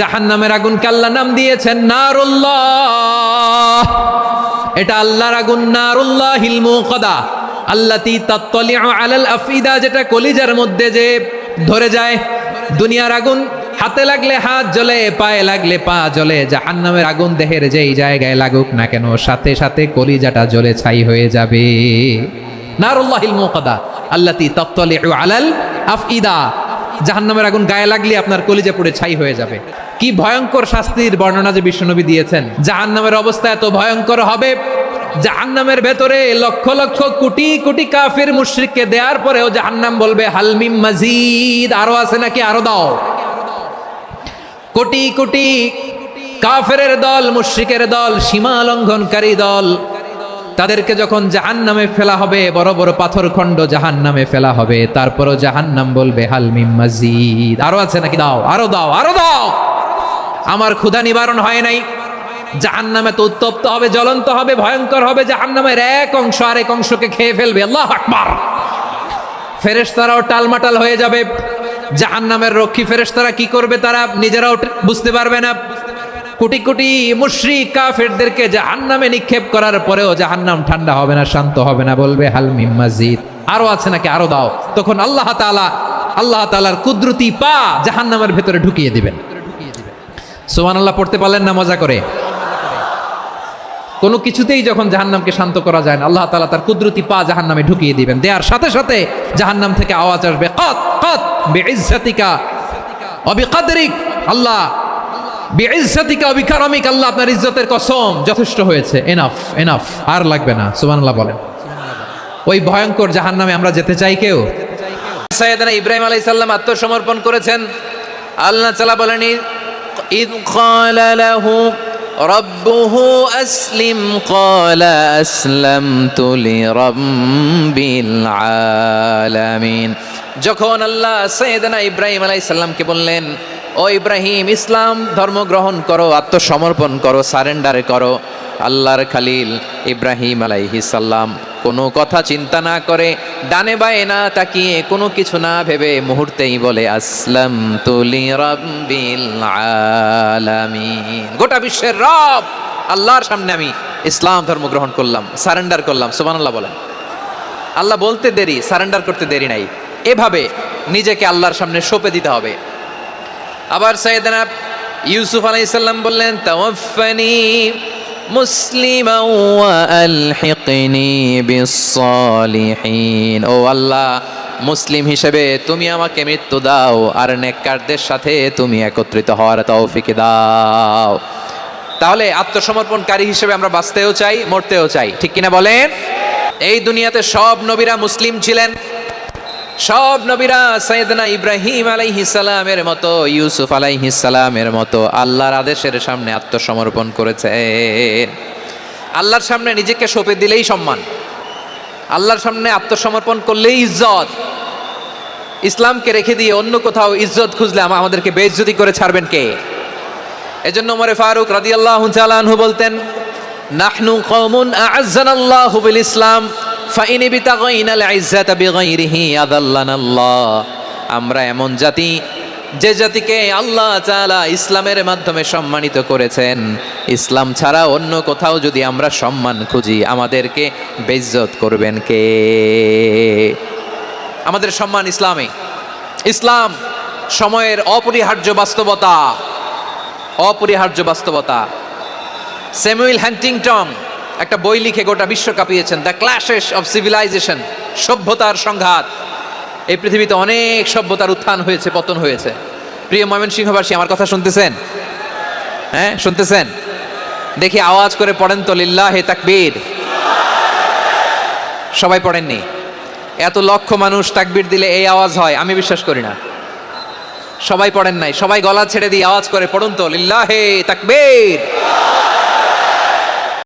জাহান্নামের আগুনকে আল্লাহ নাম দিয়েছেন নারুল্লাহ। এটা আল্লাহর আগুন, নারুল্লাহিল মুকাদা আল্লাতী তাত্তালিউ আলাল আফইদা, যেটা কলিজার মধ্যে যে ধরে যায়। দুনিয়ার আগুন হাতে লাগলে হাত জ্বলে, পায়ে লাগলে পা জ্বলে। জাহান্নামের আগুন দেহের যেই জায়গায় লাগুক না কেন, সাথে সাথে কলিজাটা জ্বলে ছাই হয়ে যাবে। নারুল্লাহিল মুকাদা আল্লাতী তাত্তালিউ আলাল আফইদা, জাহান্নামের আগুন গায়ে লাগলে আপনার কলিজা পুড়ে ছাই হয়ে যাবে। কি ভয়ঙ্কর শাস্তির বর্ণনা যে বিশ্বনবী দিয়েছেন। জাহান্নামের অবস্থা এত ভয়ঙ্কর হবে, জাহান্নামের ভেতরে লক্ষ লক্ষ কোটি কোটি কাফির মুশরিককে দেওয়ার পরেও জাহান্নাম বলবে হাল মিন মাজিদ, আরো আছে নাকি, আরো দাও। কোটি কোটি কাফেরের দল, মুশরিকের দল, সীমা লঙ্ঘনকারী দল, তাদেরকে যখন জাহান্নামে ফেলা হবে, বড় বড় পাথর খণ্ড জাহান্নামে ফেলা হবে, তারপরও জাহান্নাম বলবে হাল মিন মাজিদ, আরো আছে নাকি, দাও, আরো দাও, আরো দাও। আমার ক্ষুধা নিবারণ হয় নাই। জাহান্নামে তো উত্তপ্ত হবে, জ্বলন্ত হবে, ভয়ঙ্কর হবে। জাহান্নামের এক অংশ আরেক অংশকে খেয়ে ফেলবে। আল্লাহু আকবার। ফেরেশতারাও টালমাটাল হয়ে যাবে। জাহান্নামের রক্ষী ফেরেশতারা কি করবে তারা নিজেরাও বুঝতে পারবে না। কোটি কোটি মুশরিক কাফেরদেরকে জাহান্নামে নিক্ষেপ করার পরেও জাহান্নাম ঠান্ডা হবে না, শান্ত হবে না, বলবে হাল মিন মাজিদ, আরো আছে নাকি, আরো দাও। তখন আল্লাহ তাআলার কুদরতি পা জাহান্নামের ভেতরে ঢুকিয়ে দিবেন। সুবহানাল্লাহ পড়তে পারলেন না মজা করে? কোনো কিছুতেই যখন জাহান্নামকে শান্ত করা যায় না, আল্লাহ তাআলা তার কুদরতি পা জাহান্নামে ঢুকিয়ে দিবেন। দেওয়ার সাথে সাথে জাহান্নাম থেকে আওয়াজ আসবে, কাত কাত বিইজ্জাতিকা ওয়া বিকদরিক, আল্লাহ বিইজ্জাতিকা ওয়া বিকারামিক, আল্লাহ আপনার ইজ্জতের কসম, যথেষ্ট হয়েছে, এনাফ এনাফ, আর লাগবে না। সুবহানাল্লাহ বলেন। ওই ভয়ঙ্কর জাহান্নামে আমরা যেতে চাই কেউ? সাইয়েদনা ইব্রাহিম আলাইহিস সালাম আত্মসমর্পণ করেছেন। আল্লাহ তাআলা বলেন إذ قال له ربه أسلم قال أسلمت لرب العالمين। যখন আল্লাহ সাইয়েদনা ইব্রাহিম আলাইহিস সালামকে বললেন, ও ইব্রাহিম, ইসলাম ধর্ম গ্রহণ করো, আত্মসমর্পণ করো, সারেন্ডার করো, আল্লাহর খালিল ইব্রাহিম আলাইহিস সালাম কোনো কথা চিন্তা না করে, ডানে বায়ে না তাকিয়ে, কোনো কিছু না ভেবে মুহূর্তেই বলে আসলামতু লিরাব্বিল আলামিন। গোটা বিশ্বের রব আল্লাহর সামনে আমি ইসলাম ধর্ম গ্রহণ করলাম, সারেন্ডার করলাম। সুবহানাল্লাহ বলেন। আল্লাহ বলতে দেরি, সারেন্ডার করতে দেরি নাই। এভাবে নিজেকে আল্লাহর সামনে সঁপে দিতে হবে। আবার সাইয়েদনা ইউসুফ আলাইহিস সালাম বললেন, তাওয়াফফানি মুসলিমান ওয়া আলহিকনি বিস-সালিহিন, ও আল্লাহ, মুসলিম হিসেবে তুমি আমাকে মৃত্যু দাও, আর নেককারদের সাথে তুমি একত্রিত হওয়ার তৌফিক দাও। তাহলে আত্মসমর্পণকারী হিসেবে আমরা বাঁচতেও চাই, মরতেও চাই, ঠিক কিনা বলেন? এই দুনিয়াতে সব নবীরা মুসলিম ছিলেন। সব নবীরা সাইয়েদনা ইব্রাহিম আলাইহিস সালামের মতো, ইউসুফ আলাইহিস সালামের মতো আল্লাহর আদেশের সামনে আত্মসমর্পণ করেছেন। আল্লাহর সামনে নিজেকে সঁপে দিলেই সম্মান, আল্লাহর সামনে আত্মসমর্পণ করলেই ইজ্জত। ইসলামকে রেখে দিয়ে অন্য কোথাও ইজ্জত খুঁজলে আমাদেরকে বেইজ্জতি করে ছাড়বেন কে? এজন্য ওমর ফারুক রাদিয়াল্লাহু তাআলা আনহু বলতেন, নাহনু কওমুন আ'আজ্জানাল্লাহু বিল ইসলাম ফাইন বিতাগাইনাল ইজ্জাতা বিগাইরিহি আযাল্লানাল্লাহ। আমরা এমন জাতি, যে জাতিকে আল্লাহ তাআলা ইসলামের মাধ্যমে সম্মানিত করেছেন। ইসলাম ছাড়া অন্য কোথাও যদি আমরা সম্মান খুঁজি, আমাদেরকে বেইজ্জত করবেন কে? আমাদের সম্মান ইসলামে। ইসলাম সময়ের অপরিহার্য বাস্তবতা, অপরিহার্য বাস্তবতা। স্যামুয়েল হান্টিংটন একটা বই লিখে গোটা বিশ্ব কাঁপিয়েছেন, দ্য ক্ল্যাশেস অফ সিভিলাইজেশন, সভ্যতার সংঘাত। এই পৃথিবীতে অনেক সভ্যতার উত্থান হয়েছে, পতন হয়েছে। প্রিয় ময়মনসিংহবাসী, আমার কথা শুনতেছেন? হ্যাঁ, শুনতেছেন? দেখি আওয়াজ করে পড়েন তো, লিল্লাহে তাকবীর। সবাই পড়েননি? এত লক্ষ মানুষ তাকবীর দিলে এই আওয়াজ হয়? আমি বিশ্বাস করি না। সবাই পড়েন নাই। সবাই গলা ছেড়ে দিয়ে আওয়াজ করে পড়ুন তো, লিল্লাহে তাকবীর।